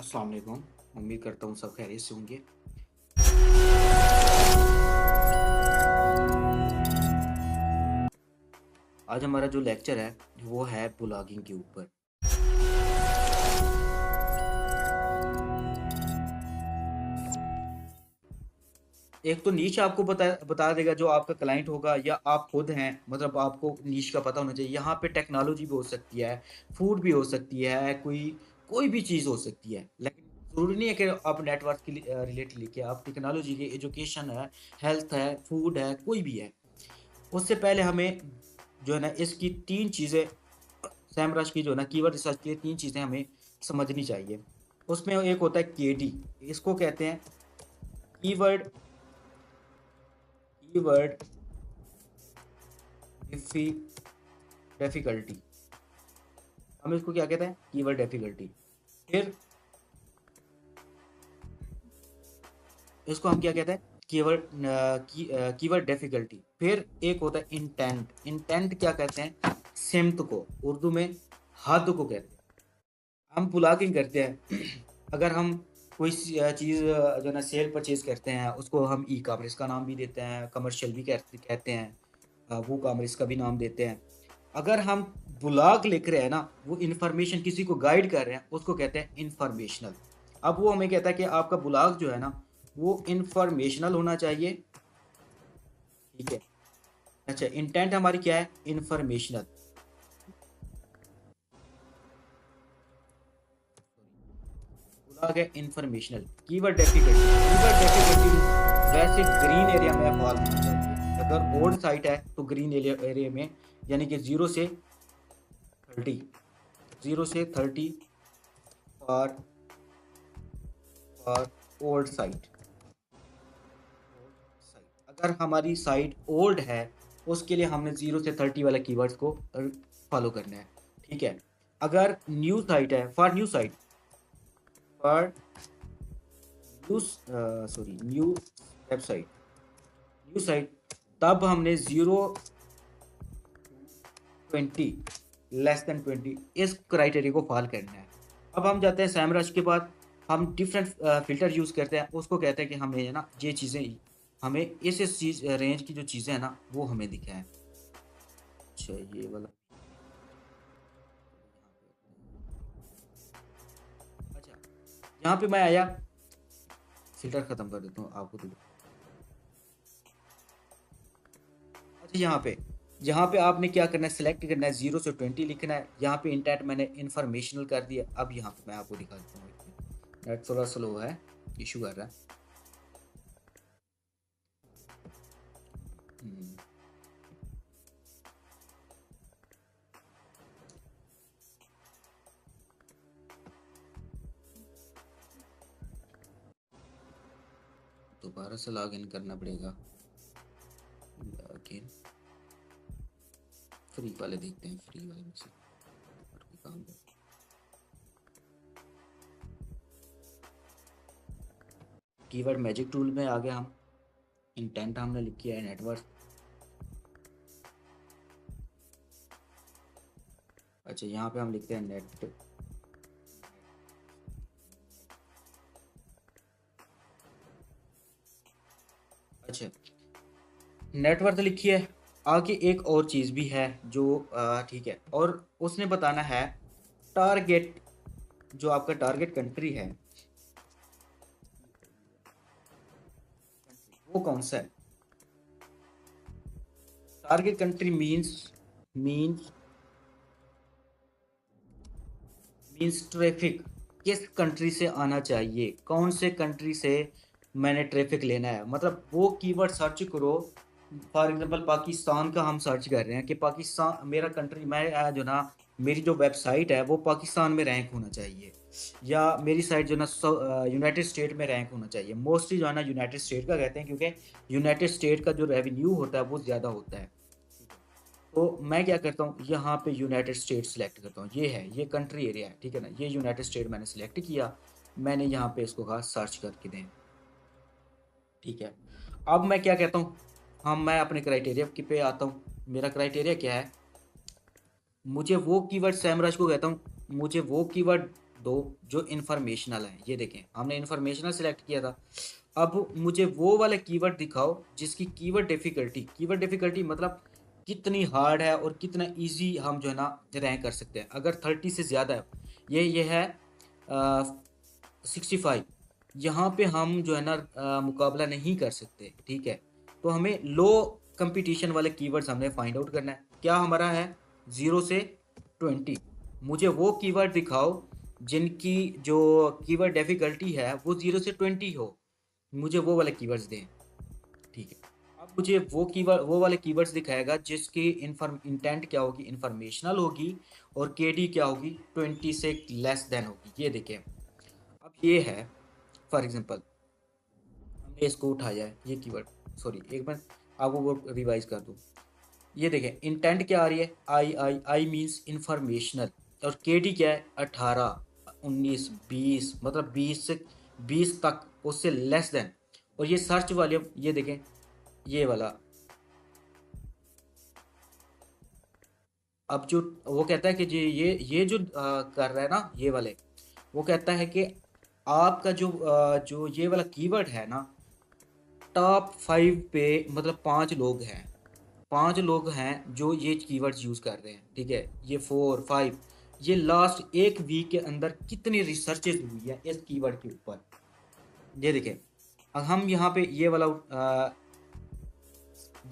अस्सलाम वालेकुम। उम्मीद करता हूँ सब खैरियत से होंगे। आज हमारा जो लेक्चर है वो है ब्लॉगिंग के ऊपर। एक तो नीश आपको बता बता देगा जो आपका क्लाइंट होगा या आप खुद हैं, मतलब आपको नीश का पता होना चाहिए। यहाँ पे टेक्नोलॉजी भी हो सकती है, फूड भी हो सकती है, कोई कोई भी चीज़ हो सकती है, लेकिन ज़रूरी नहीं है कि आप नेटवर्क के रिलेटेड लिखे। आप टेक्नोलॉजी के, एजुकेशन है, हेल्थ है, फूड है, कोई भी है। उससे पहले हमें जो है ना इसकी तीन चीज़ें, सैमरश की जो है ना कीवर्ड रिसर्च की तीन चीज़ें हमें समझनी चाहिए। उसमें एक होता है केडी, इसको कहते हैं कीवर्ड कीवर्ड डिफिकल्टी। हम इसको क्या कहते हैं? Keyword difficulty. फिर इसको हम क्या कहते हैं? Keyword difficulty. फिर एक होता है इंटेंट। इंटेंट क्या कहते हैं? सिमत को उर्दू में हद को कहते हैं। हम ब्लॉगिंग करते हैं अगर हम कोई चीज़ जो है ना सेल परचेज करते हैं, उसको हम ई कॉमर्स का नाम भी देते हैं, कमर्शियल भी कहते हैं, वो कॉमर्स का भी नाम देते हैं। अगर हम ब्लॉग लिख रहे हैं ना, वो इन्फॉर्मेशन किसी को गाइड कर रहे हैं, उसको कहते हैं इंफॉर्मेशनल। अब वो हमें कहता है कि आपका ब्लॉग जो है ना वो इंफॉर्मेशनल होना चाहिए। ठीक है। अच्छा, इंटेंट हमारी क्या है? इंफॉर्मेशनल। ब्लॉग है इंफॉर्मेशनल। कीवर्ड डिफिकल्टी वैसे ग्रीन एरिया में फॉल होना चाहिए। अगर ओल्ड साइट है तो ग्रीन एरिया में, यानी कि 0 से 30, 0 से 30 फॉर ओल्ड साइट। अगर हमारी साइट ओल्ड है, उसके लिए हमने 0 से 30 वाला कीवर्ड्स को फॉलो करना है। ठीक है। अगर न्यू साइट है, for new site, for new website, new site, तब हमने 0 to 20, <20 इस क्राइटेरिया को फॉलो करना है। अब हम जाते हैं सैमरश के बाद, हम डिफरेंट फिल्टर यूज़ करते हैं। उसको कहते हैं कि हमें ना ये चीज़ें, हमें इस चीज़ रेंज की जो चीज़ें हैं ना वो हमें दिखाएं। अच्छा, ये वाला। अच्छा, यहाँ पे मैं आया, फिल्टर ख़त्म कर देता हूँ आपको तो। अच्छा, यहाँ पे आपने क्या करना है? सिलेक्ट करना है, 0 से 20 लिखना है। यहाँ पे इंटेंट मैंने इंफॉर्मेशनल कर दिया। अब यहाँ पे मैं आपको दिखा देता हूँ। नेट थोड़ा स्लो है, इशू कर रहा है। हम्म, दोबारा से लॉग इन करना पड़ेगा। लॉगिन फ्री वाले देखते हैं, फ्री वाले में से और कोई काम है। कीवर्ड मैजिक टूल में आ गया हम। इंटेंट हमने लिख किया है, नेटवर्क। अच्छा, यहाँ पे हम लिखते हैं नेट। अच्छा, नेटवर्क लिखी है। आगे एक और चीज़ भी है जो ठीक है, और उसने बताना है टारगेट, जो आपका टारगेट कंट्री है वो कौन सा है। Target country means means traffic किस कंट्री से आना चाहिए, कौन से कंट्री से मैंने ट्रैफिक लेना है। मतलब वो कीवर्ड सर्च करो। फॉर एग्जांपल पाकिस्तान का हम सर्च कर रहे हैं कि पाकिस्तान मेरा कंट्री, मैं जो ना मेरी जो वेबसाइट है वो पाकिस्तान में रैंक होना चाहिए, या मेरी साइट जो ना यूनाइटेड स्टेट में रैंक होना चाहिए। मोस्टली जो है ना यूनाइटेड स्टेट का कहते हैं, क्योंकि यूनाइटेड स्टेट का जो रेवेन्यू होता है वो ज़्यादा होता है। तो मैं क्या करता हूँ, यहाँ पे यूनाइटेड स्टेट सेलेक्ट करता हूँ। ये है, ये कंट्री एरिया है, ठीक है ना। ये यूनाइटेड स्टेट मैंने सेलेक्ट किया। मैंने यहाँ पे इसको कहा सर्च करके दें। ठीक है। अब मैं क्या कहता हूँ, मैं अपने क्राइटेरिया की पे आता हूँ। मेरा क्राइटेरिया क्या है? मुझे वो कीवर्ड, सैमराज को कहता हूँ, मुझे वो कीवर्ड दो जो इन्फॉर्मेशनल है। ये देखें हमने इन्फॉर्मेशनल सेलेक्ट किया था। अब मुझे वो वाले कीवर्ड दिखाओ जिसकी कीवर्ड डिफिकल्टी मतलब कितनी हार्ड है और कितना इजी हम जो है ना रैंक कर सकते हैं। अगर 30 से ज़्यादा है, ये है 65, यहाँ पे हम जो है ना मुकाबला नहीं कर सकते, ठीक है। तो हमें लो कंपटीशन वाले कीवर्ड्स हमने फाइंड आउट करना है। क्या हमारा है 0 से 20। मुझे वो कीवर्ड दिखाओ जिनकी जो कीवर्ड डिफिकल्टी है वो 0 से 20 हो, मुझे वो वाले कीवर्ड्स दें, ठीक है। अब मुझे वो वाले कीवर्ड्स दिखाएगा जिसकी इंटेंट क्या होगी, इंफॉर्मेशनल होगी, और केडी क्या होगी 20 से लेस देन होगी। ये देखें अब ये है फॉर एग्जांपल हमने इसको उठाया है ये कीवर्ड, सॉरी एक बार आपको वो रिवाइज कर दूँ। ये देखें इंटेंट क्या आ रही है, आई मीन्स इंफॉर्मेशनल, और केडी क्या है 18 19 20, मतलब 20 तक, उससे लेस देन। और ये सर्च वॉल्यूम ये देखें, ये वाला अब जो वो कहता है कि ये जो कर रहा है ना ये वाले, वो कहता है कि आपका जो ये वाला कीवर्ड है ना, टॉप 5 पे मतलब 5 लोग हैं, 5 लोग हैं जो ये कीवर्ड्स यूज़ कर रहे हैं, ठीक है। ये 4 5, ये लास्ट एक वीक के अंदर कितनी रिसर्चेज हुई है इस कीवर्ड के ऊपर। ये देखें अब हम यहाँ पे ये वाला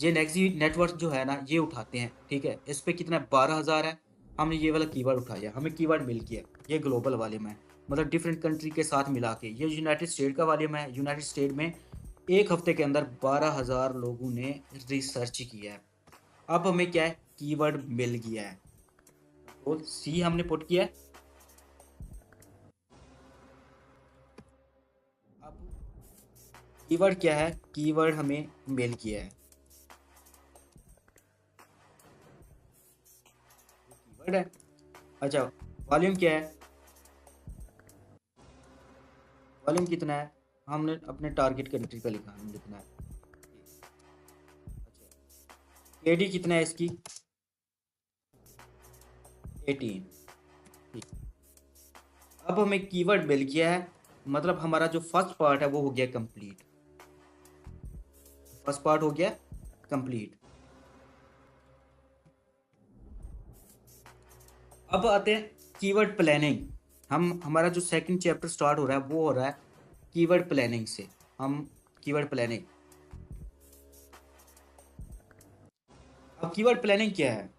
ये नेक्सी नेटवर्क जो है ना ये उठाते हैं, ठीक है। इस पे कितना 12,000 है, हमने ये वाला कीवर्ड उठाया, हमें कीवर्ड मिल गया। ये ग्लोबल वॉल्यूम है, मतलब डिफरेंट कंट्री के साथ मिला के। ये यूनाइटेड स्टेट का वॉल्यूम है, यूनाइटेड स्टेट में एक हफ्ते के अंदर 12,000 लोगों ने रिसर्च किया है। अब हमें क्या है, कीवर्ड मिल गया है, तो सी हमने पुट किया है। अब कीवर्ड क्या है, कीवर्ड हमें मिल गया है, कीवर्ड है। अच्छा वॉल्यूम क्या है, वॉल्यूम कितना है, हमने अपने टारगेट कंट्री का लिखना है। अच्छा केडी कितना है इसकी 18, ठीक। अब हमें कीवर्ड मिल गया है, मतलब हमारा जो फर्स्ट पार्ट है वो हो गया कंप्लीट, फर्स्ट पार्ट हो गया कंप्लीट। अब आते हैं कीवर्ड प्लानिंग। हमारा जो सेकंड चैप्टर स्टार्ट हो रहा है वो हो रहा है कीवर्ड प्लानिंग से। हम कीवर्ड प्लानिंग, अब कीवर्ड प्लानिंग क्या है,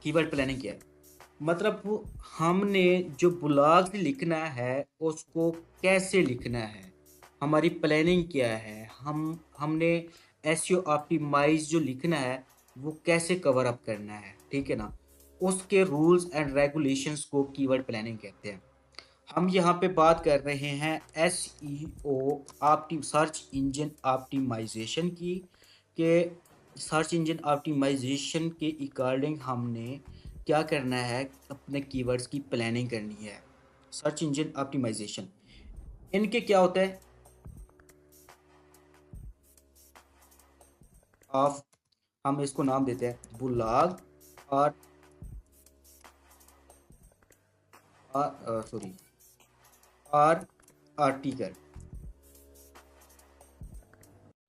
कीवर्ड प्लानिंग क्या है मतलब हमने जो ब्लॉग लिखना है उसको कैसे लिखना है, हमारी प्लानिंग क्या है, हमने एसईओ ऑप्टिमाइज जो लिखना है वो कैसे कवर अप करना है, ठीक है ना। उसके रूल्स एंड रेगुलेशंस को कीवर्ड प्लानिंग कहते हैं। हम यहाँ पे बात कर रहे हैं एसईओ सर्च इंजन ऑप्टिमाइजेशन की, के सर्च इंजन ऑप्टिमाइजेशन के अकॉर्डिंग हमने क्या करना है, अपने कीवर्ड्स की प्लानिंग करनी है। सर्च इंजन ऑप्टिमाइजेशन इनके क्या होता है, ऑफ हम इसको नाम देते हैं ब्लॉग और सॉरी और article.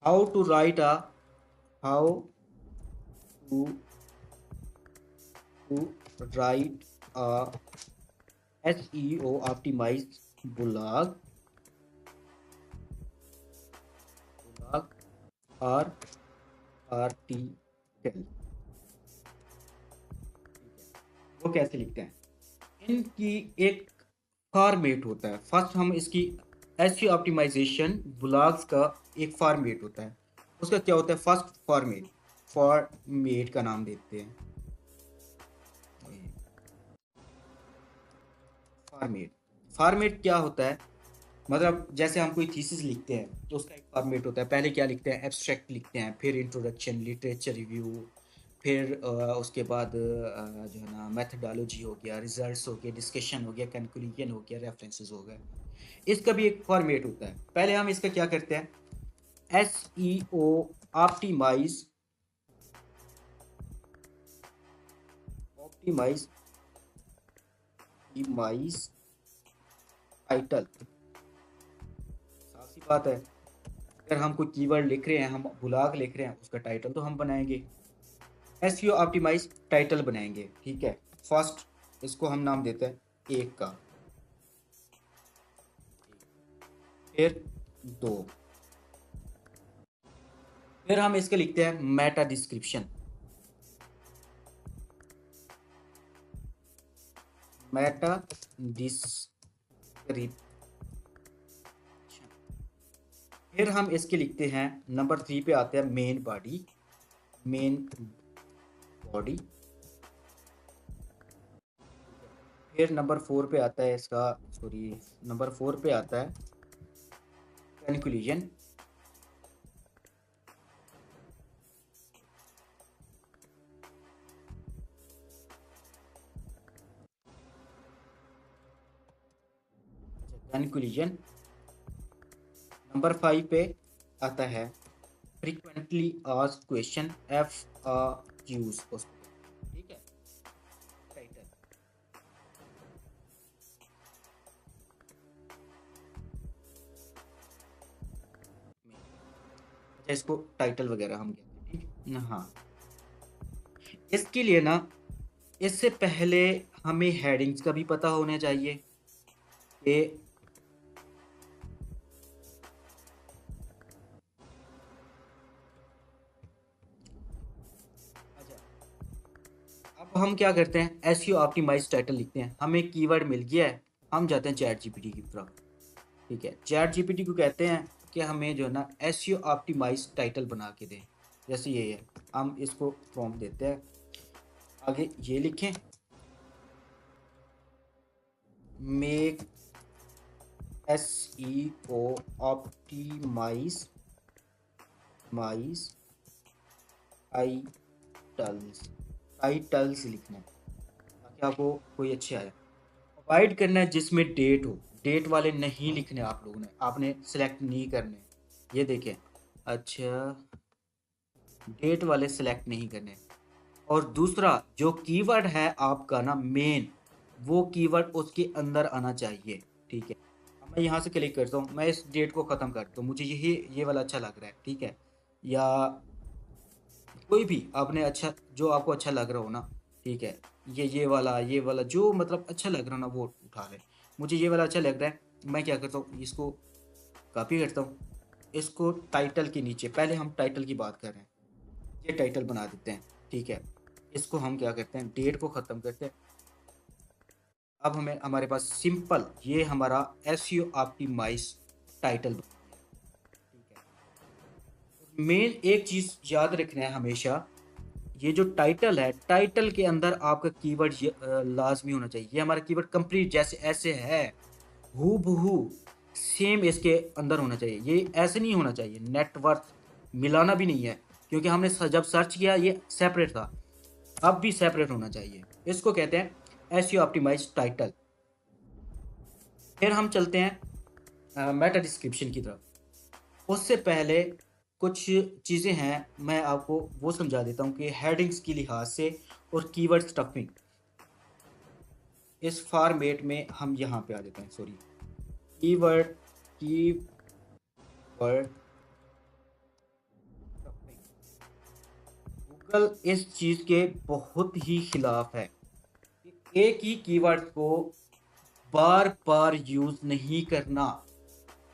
How to write a how to write a SEO optimized blog or article। वो कैसे लिखते हैं, इनकी एक फॉर्मेट होता है। फर्स्ट हम इसकी एसईओ ऑप्टिमाइजेशन ब्लॉग्स का एक फॉर्मेट होता है, उसका क्या होता है, फर्स्ट फॉर्मेट का नाम देते हैं फॉर्मेट। फॉर्मेट क्या होता है, मतलब जैसे हम कोई थीसिस लिखते हैं तो उसका एक फॉर्मेट होता है। पहले क्या लिखते हैं, एब्स्ट्रैक्ट लिखते हैं, फिर इंट्रोडक्शन, लिटरेचर रिव्यू, फिर उसके बाद जो है ना मेथडोलॉजी हो गया, रिजल्ट्स हो गया, डिस्कशन हो गया, कंक्लूजन हो गया, रेफरेंसेस हो गए। इसका भी एक फॉर्मेट होता है। पहले हम इसका क्या करते हैं, एस ई ओ ऑप्टिमाइज ऑप्टिमाइज ऑप्टिमाइज टाइटल। साफ सी बात है, अगर हम कोई कीवर्ड लिख रहे हैं, हम बुला के लिख रहे हैं, उसका टाइटल तो हम बनाएंगे। एसईओ ऑप्टिमाइज टाइटल बनाएंगे, ठीक है। फर्स्ट इसको हम नाम देते हैं 1 का, फिर 2, फिर हम इसके लिखते हैं मेटा डिस्क्रिप्शन। Meta description. फिर हम इसके लिखते हैं नंबर 3 पे आते हैं मेन बॉडी। Main body. फिर नंबर 4 पे आता है इसका, सॉरी, नंबर 4 पे आता है कंक्लूजन। कंक्लूजन। नंबर 5 पे आता है फ्रीक्वेंटली आस्क्ड क्वेश्चन, FAQs उसको, ठीक है, टाइटल। अच्छा, इसको टाइटल वगैरह हम कहते हैं, ठीक है। हाँ, इसके लिए ना, इससे पहले हमें हेडिंग्स का भी पता होना चाहिए कि अब हम क्या करते हैं, एसईओ ऑप्टिमाइज टाइटल लिखते हैं। हमें कीवर्ड मिल गया है, हम जाते हैं चैट जीपीटी की तरफ, ठीक है। चैट जीपीटी को कहते हैं कि हमें जो है ना एसईओ ऑप्टिमाइज टाइटल बना के दें, जैसे ये है। हम इसको प्रॉम्प्ट देते हैं, आगे ये लिखें, make SEO optimise titles. Titles लिखना है ताकि आपको कोई अच्छे आए। अवॉइड करना है जिसमें डेट हो। डेट वाले नहीं लिखने आप लोगों ने, आपने सेलेक्ट नहीं करने। ये देखें, अच्छा, डेट वाले सेलेक्ट नहीं करने। और दूसरा जो कीवर्ड है आपका ना मेन, वो कीवर्ड उसके अंदर आना चाहिए, ठीक है। अब मैं यहाँ से क्लिक करता हूँ, मैं इस डेट को ख़त्म करता हूँ, मुझे यही ये वाला अच्छा लग रहा है, ठीक है। या कोई भी आपने अच्छा, जो आपको अच्छा लग रहा हो ना, ठीक है। ये वाला जो मतलब अच्छा लग रहा हो ना, वो उठा ले। मुझे ये वाला अच्छा लग रहा है, मैं क्या करता हूँ, इसको कॉपी करता हूँ। इसको टाइटल के नीचे, पहले हम टाइटल की बात कर रहे हैं, ये टाइटल बना देते हैं, ठीक है। इसको हम क्या करते हैं, डेट को ख़त्म करते हैं। अब हमें, हमारे पास सिंपल ये हमारा एसईओ ऑप्टिमाइज टाइटल बन गया, ठीक है। मेन एक चीज़ याद रखना है हमेशा, ये जो टाइटल है, टाइटल के अंदर आपका कीवर्ड लाजमी होना चाहिए। ये हमारा कीवर्ड कंप्लीट जैसे ऐसे है, हू बहू सेम इसके अंदर होना चाहिए। ये ऐसे नहीं होना चाहिए, नेटवर्क मिलाना भी नहीं है, क्योंकि हमने जब सर्च किया ये सेपरेट था, अब भी सेपरेट होना चाहिए। इसको कहते हैं एसईओ ऑप्टिमाइज टाइटल। फिर हम चलते हैं मेटा डिस्क्रिप्शन की तरफ। उससे पहले कुछ चीज़ें हैं, मैं आपको वो समझा देता हूँ कि हेडिंग्स की लिहाज से और कीवर्ड स्टफिंग, इस फॉर्मेट में हम यहाँ पे आ जाते हैं, sorry, keyword keyword stuffing. Google इस चीज़ के बहुत ही खिलाफ है कि एक ही कीवर्ड को बार बार यूज़ नहीं करना।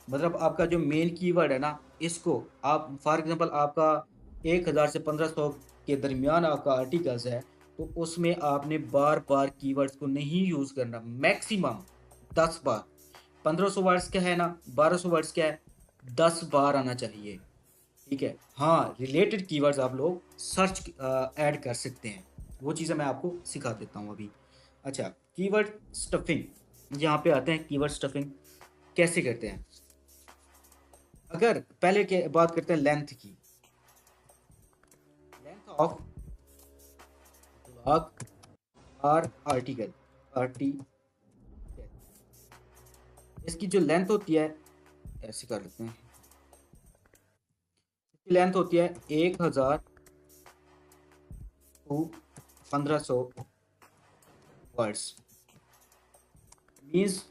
मतलब आपका जो मेन कीवर्ड है ना, इसको आप फॉर एग्जांपल आपका 1000 से 1500 के दरमियान आपका आर्टिकल्स है, तो उसमें आपने बार बार कीवर्ड्स को नहीं यूज़ करना। मैक्सिमम 10 बार, 1500 वर्ड्स क्या है ना, 1200 वर्ड्स क्या है, 10 बार आना चाहिए, ठीक है। हाँ, रिलेटेड कीवर्ड्स आप लोग सर्च ऐड कर सकते हैं, वो चीज़ें मैं आपको सिखा देता हूँ अभी। अच्छा, कीवर्ड स्टफिंग, यहाँ पे आते हैं। कीवर्ड स्टफिंग कैसे करते हैं, अगर पहले के बात करते हैं लेंथ की। लेंथ ऑफ ब्लॉग और आर्टिकल, आर्टिकल, इसकी जो लेंथ होती है, ऐसे कर लेते हैं, इसकी लेंथ होती है 1000 टू 1500 वर्ड्स, मीन्स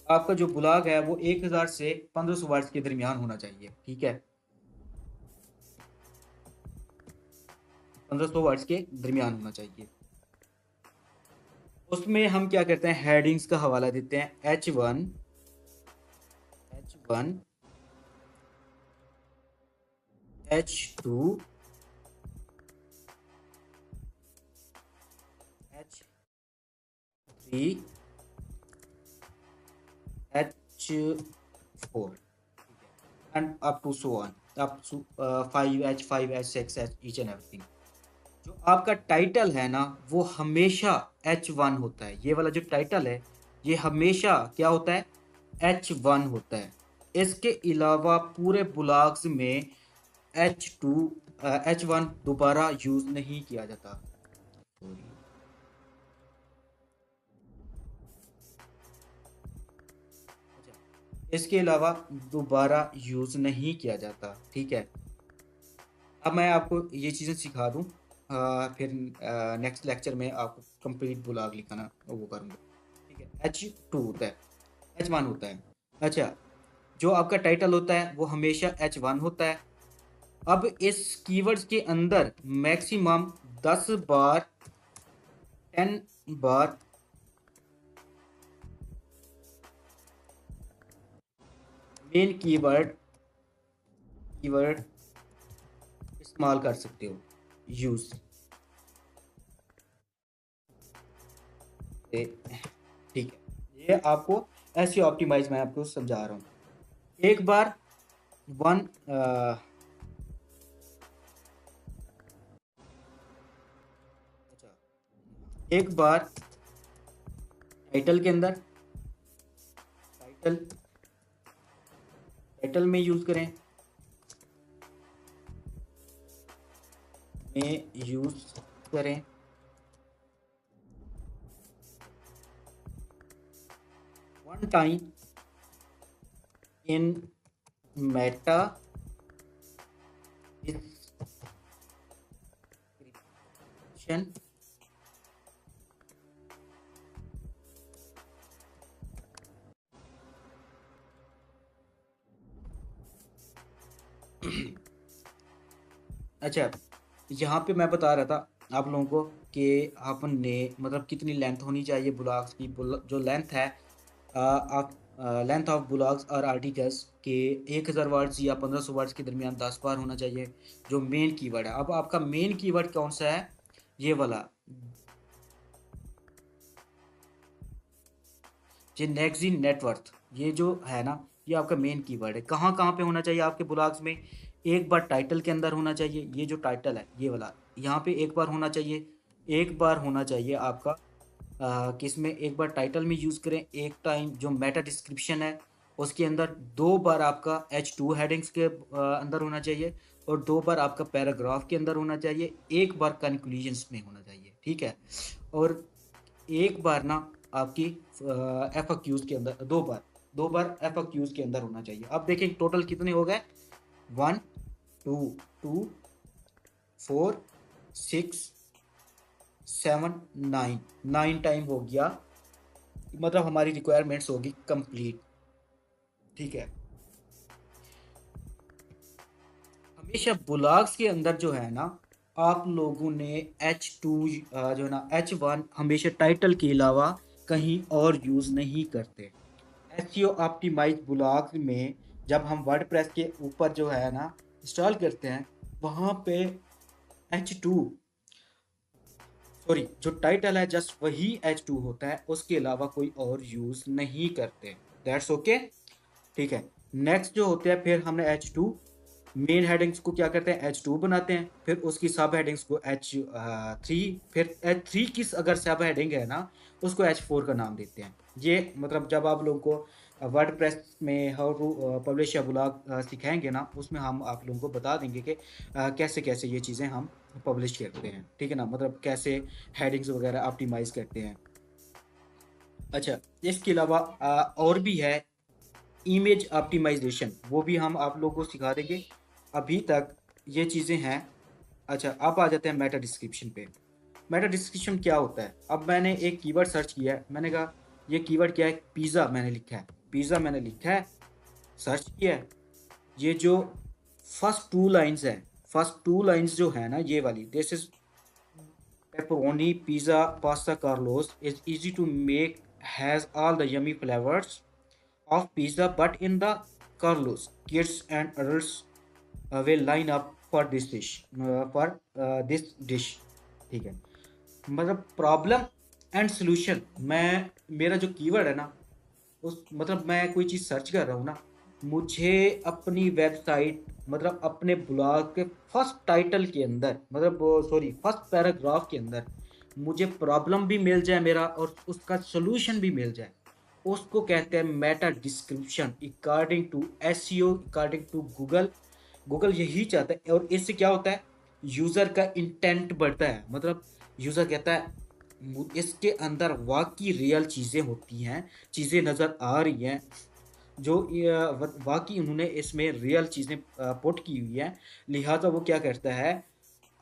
आपका जो ब्लॉग है वो 1000 से 1500 वर्ड्स के दरमियान होना चाहिए, ठीक है, 1500 वर्ड्स के दरमियान होना चाहिए। उसमें हम क्या करते हैं, हेडिंग्स का हवाला देते हैं, H1, H1, H2, H3, H4, and up to so on, up to 5H, 5H, 6H, each and everything. जो आपका टाइटल है ना वो हमेशा H1 होता है। ये वाला जो टाइटल है ये हमेशा क्या होता है, H1 होता है। इसके अलावा पूरे ब्लॉग्स में H2, H1 दोबारा यूज नहीं किया जाता। इसके अलावा दोबारा यूज नहीं किया जाता, ठीक है। अब मैं आपको ये चीज़ें सिखा दूं, फिर नेक्स्ट लेक्चर में आपको कंप्लीट ब्लॉग लिखाना वो करूँगा, ठीक है। H2 होता है, H1 होता है। अच्छा, जो आपका टाइटल होता है वो हमेशा H1 होता है। अब इस कीवर्ड्स के अंदर मैक्सिमम 10 बार, 10 बार मेन कीवर्ड इस्तेमाल कर सकते हो, यूज, ठीक है। ये आपको ऐसी ऑप्टिमाइज मैं आपको समझा रहा हूँ। एक बार वन एक बार टाइटल के अंदर, टाइटल टाइटल में यूज करें, one time in Meta description, अच्छा, यहाँ पे मैं बता रहा था आप लोगों को कि आपने मतलब कितनी लेंथ होनी चाहिए ब्लॉग्स की। जो लेंथ है, आप लेंथ ऑफ ब्लॉग्स और आर्टिकल्स के 1000 वर्ड्स या 1500 वर्ड्स के दरमियान 10 बार होना चाहिए, जो मेन कीवर्ड है। अब आपका मेन कीवर्ड कौन सा है, ये वाला, ये नेक्जिन नेटवर्थ, ये जो है ना ये आपका मेन कीवर्ड है। कहाँ कहाँ पे होना चाहिए आपके ब्लॉग्स में, एक बार टाइटल के अंदर होना चाहिए, ये जो टाइटल है ये वाला, यहाँ पे एक बार होना चाहिए। एक बार होना चाहिए आपका किस में, एक बार टाइटल में यूज़ करें, एक टाइम जो मेटा डिस्क्रिप्शन है उसके अंदर, दो बार आपका H2 हेडिंग्स के अंदर होना चाहिए, और दो बार आपका पैराग्राफ के अंदर होना चाहिए, एक बार कंक्लूजन्स में होना चाहिए, ठीक है। और एक बार ना आपकी FAQs के अंदर, दो बार FAQs के अंदर होना चाहिए। अब देखें टोटल कितने हो गए, 1 2 2 4 6 7 9, 9 टाइम हो गया, मतलब हमारी रिक्वायरमेंट्स होगी कंप्लीट, ठीक है। हमेशा ब्लॉग्स के अंदर जो है ना आप लोगों ने H2 जो है ना H1 हमेशा टाइटल के अलावा कहीं और यूज़ नहीं करते। एसईओ ऑप्टिमाइज ब्लॉग्स में जब हम वर्डप्रेस के ऊपर जो है ना इंस्टॉल करते हैं, वहाँ पे H2, सॉरी, जो टाइटल है जस्ट वही H2 होता है, उसके अलावा कोई और यूज़ नहीं करते। दैट्स ओके, ठीक है। नेक्स्ट जो होते हैं, फिर हमने H2 मेन हेडिंग्स को क्या करते हैं, H2 बनाते हैं, फिर उसकी सब हेडिंग्स को H3, फिर H3 की अगर सब हेडिंग है ना उसको H4 का नाम देते हैं। ये मतलब जब आप लोगों को वर्डप्रेस में हाउ टू पब्लिश या ब्लॉग सिखाएंगे ना, उसमें हम आप लोगों को बता देंगे कि कैसे कैसे ये चीज़ें हम पब्लिश करते हैं, ठीक है ना, मतलब कैसे हेडिंग्स वगैरह ऑप्टिमाइज करते हैं। अच्छा, इसके अलावा और भी है इमेज ऑप्टिमाइजेशन, वो भी हम आप लोगों को सिखा देंगे। अभी तक ये चीज़ें हैं। अच्छा, अब आ जाते हैं मेटा डिस्क्रिप्शन पे। मेटा डिस्क्रिप्शन क्या होता है, अब मैंने एक कीवर्ड सर्च किया है, मैंने कहा ये कीवर्ड क्या है, पिज़्ज़ा मैंने लिखा है, पिज़्ज़ा मैंने लिखा है, सर्च किया है। ये जो फर्स्ट टू लाइंस है, फर्स्ट टू लाइंस जो है ना ये वाली, this is pepperoni pizza pasta Carlos is easy to make, has all the yummy flavours of pizza, but in the Carlos, kids and adults will line up for this dish, for this dish। ठीक है, मतलब problem and solution, मैं मेरा जो keyword है ना, उस मतलब मैं कोई चीज़ सर्च कर रहा हूँ ना, मुझे अपनी वेबसाइट मतलब अपने ब्लॉग के फर्स्ट टाइटल के अंदर, मतलब सॉरी फर्स्ट पैराग्राफ के अंदर मुझे प्रॉब्लम भी मिल जाए मेरा और उसका सोल्यूशन भी मिल जाए, उसको कहते हैं meta description according to SEO, according to Google. Google यही चाहता है, और इससे क्या होता है, यूज़र का इंटेंट बढ़ता है, मतलब यूज़र कहता है इसके अंदर वाकई रियल चीज़ें होती हैं, चीज़ें नज़र आ रही हैं जो वाकई उन्होंने इसमें रियल चीज़ें पुट की हुई हैं, लिहाजा वो क्या करता है,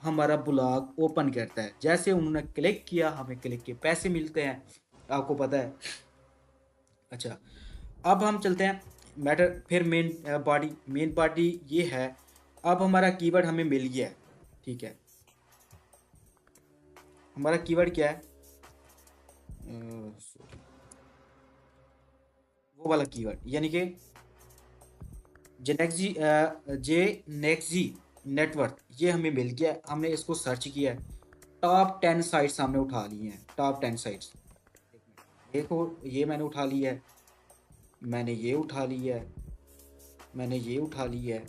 हमारा ब्लॉग ओपन करता है। जैसे उन्होंने क्लिक किया, हमें क्लिक के पैसे मिलते हैं, आपको पता है। अच्छा, अब हम चलते हैं मैटर, फिर मेन बॉडी, मेन बॉडी ये है। अब हमारा कीवर्ड हमें मिल गया है, ठीक है, हमारा कीवर्ड क्या है, वो वाला कीवर्ड, यानी कि जेनेक्सी, जे नेक्सी नेटवर्क, ये हमें मिल गया है, हमने इसको सर्च किया है, टॉप 10 साइट्स हमने उठा ली हैं, टॉप 10 साइट्स। देखो ये मैंने उठा लिया है, मैंने ये उठा लिया है, मैंने ये उठा लिया है,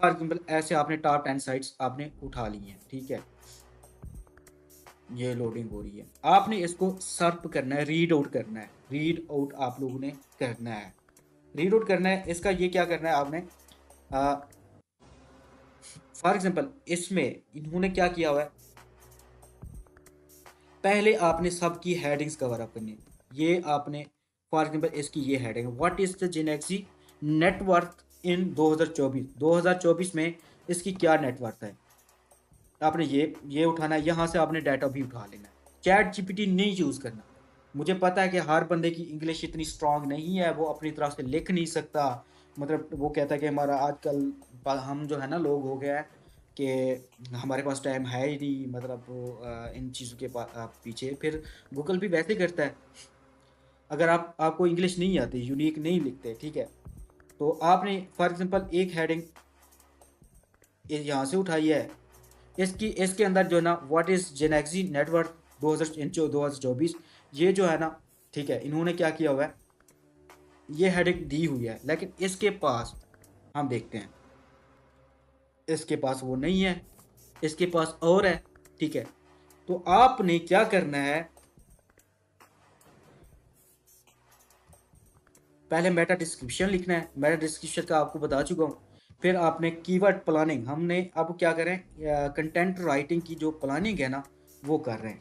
फॉर एग्जाम्पल ऐसे आपने टॉप 10 साइट्स आपने उठा ली हैं, ठीक है। ये लोडिंग हो रही है, आपने इसको सर्प करना है, रीड आउट करना है, रीड आउट आप लोगों ने करना है, रीड आउट करना है। इसका ये क्या करना है आपने, फॉर एग्जाम्पल इसमें इन्होंने क्या किया हुआ है, पहले आपने सबकी हेडिंग्स कवर अप करनी है। ये आपने फॉर एग्जाम्पल इसकी ये heading, what is the Genexy net इन 2024, 2024 में इसकी क्या नेटवर्थ है, आपने ये उठाना है, यहाँ से आपने डाटा भी उठा लेना है। चैट जीपीटी नहीं यूज़ करना, मुझे पता है कि हर बंदे की इंग्लिश इतनी स्ट्रांग नहीं है, वो अपनी तरफ से लिख नहीं सकता, मतलब वो कहता है कि हमारा आजकल हम जो है ना लोग हो गया है कि हमारे पास टाइम है ही नहीं, मतलब वो इन चीज़ों के पीछे, फिर गूगल भी वैसे करता है। अगर आपको इंग्लिश नहीं आती, यूनिक नहीं लिखते, ठीक है, तो आपने फॉर एग्जांपल एक हेडिंग यहाँ से उठाई है, इसके अंदर जो है ना व्हाट इज़ जेनेक्सी नेटवर्क 2024, ये जो है ना, ठीक है, इन्होंने क्या किया हुआ है, ये हेडिंग दी हुई है, लेकिन इसके पास हम देखते हैं, इसके पास वो नहीं है, इसके पास और है, ठीक है। तो आपने क्या करना है, पहले मेटा डिस्क्रिप्शन लिखना है, मेटा डिस्क्रिप्शन का आपको बता चुका हूँ। फिर आपने कीवर्ड प्लानिंग, हमने अब क्या करें, कंटेंट राइटिंग की जो प्लानिंग है ना वो कर रहे हैं।